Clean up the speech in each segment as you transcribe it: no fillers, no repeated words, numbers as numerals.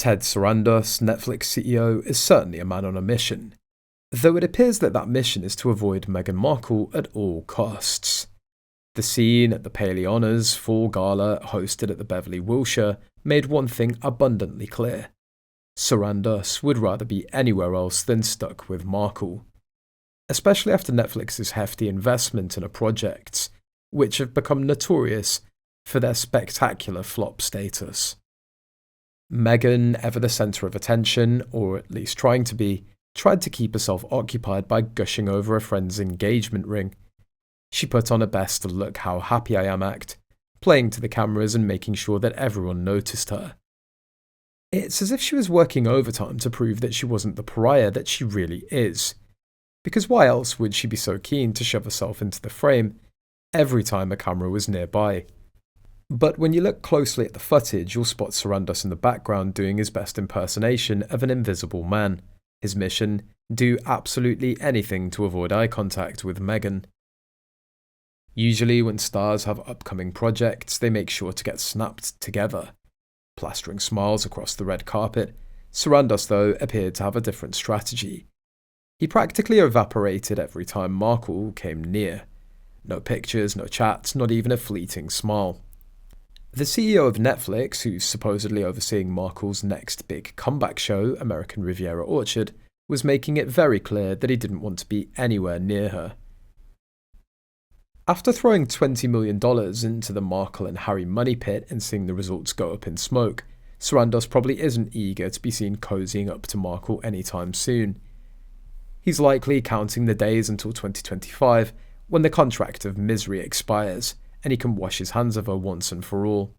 Ted Sarandos, Netflix CEO, is certainly a man on a mission, though it appears that that mission is to avoid Meghan Markle at all costs. The scene at the Paley Honors Fall Gala hosted at the Beverly Wilshire made one thing abundantly clear. Sarandos would rather be anywhere else than stuck with Markle, especially after Netflix's hefty investment in her projects, which have become notorious for their spectacular flop status. Meghan, ever the centre of attention, or at least trying to be, tried to keep herself occupied by gushing over a friend's engagement ring. She put on her best look how happy I am act, playing to the cameras and making sure that everyone noticed her. It's as if she was working overtime to prove that she wasn't the pariah that she really is, because why else would she be so keen to shove herself into the frame every time a camera was nearby? But when you look closely at the footage, you'll spot Sarandos in the background doing his best impersonation of an invisible man. His mission: do absolutely anything to avoid eye contact with Meghan. Usually when stars have upcoming projects, they make sure to get snapped together, plastering smiles across the red carpet. Sarandos, though, appeared to have a different strategy. He practically evaporated every time Markle came near. No pictures, no chats, not even a fleeting smile. The CEO of Netflix, who's supposedly overseeing Markle's next big comeback show, American Riviera Orchard, was making it very clear that he didn't want to be anywhere near her. After throwing $20 million into the Markle and Harry money pit and seeing the results go up in smoke, Sarandos probably isn't eager to be seen cozying up to Markle anytime soon. He's likely counting the days until 2025, when the contract of misery expires, and he can wash his hands of her once and for all.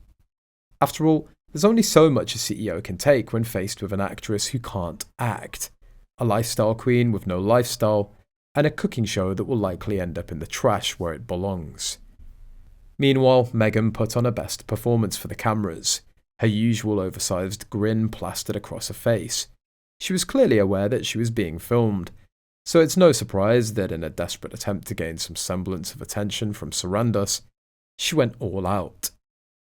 After all, there's only so much a CEO can take when faced with an actress who can't act, a lifestyle queen with no lifestyle, and a cooking show that will likely end up in the trash where it belongs. Meanwhile, Meghan put on her best performance for the cameras, her usual oversized grin plastered across her face. She was clearly aware that she was being filmed, so it's no surprise that in a desperate attempt to gain some semblance of attention from Sarandos, she went all out,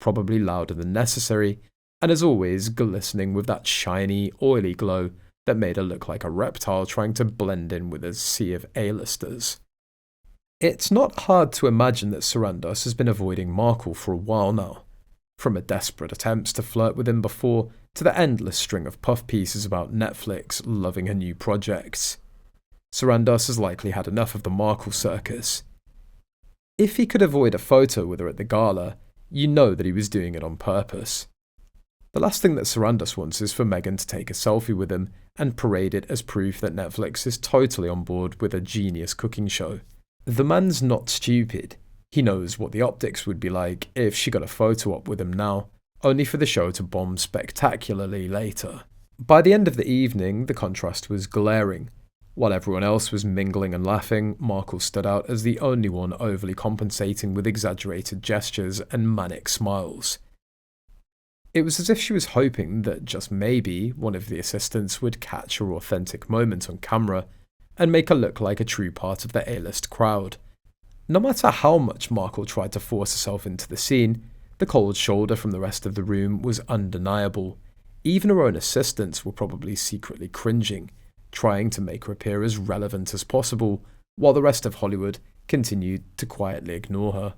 probably louder than necessary, and as always glistening with that shiny, oily glow that made her look like a reptile trying to blend in with a sea of A-listers. It's not hard to imagine that Sarandos has been avoiding Markle for a while now, from her desperate attempts to flirt with him before to the endless string of puff pieces about Netflix loving her new projects. Sarandos has likely had enough of the Markle circus. If he could avoid a photo with her at the gala, you know that he was doing it on purpose. The last thing that Sarandos wants is for Meghan to take a selfie with him and parade it as proof that Netflix is totally on board with a genius cooking show. The man's not stupid. He knows what the optics would be like if she got a photo op with him now, only for the show to bomb spectacularly later. By the end of the evening, the contrast was glaring. While everyone else was mingling and laughing, Markle stood out as the only one overly compensating with exaggerated gestures and manic smiles. It was as if she was hoping that just maybe one of the assistants would catch her authentic moment on camera and make her look like a true part of the A-list crowd. No matter how much Markle tried to force herself into the scene, the cold shoulder from the rest of the room was undeniable. Even her own assistants were probably secretly cringing, trying to make her appear as relevant as possible, while the rest of Hollywood continued to quietly ignore her.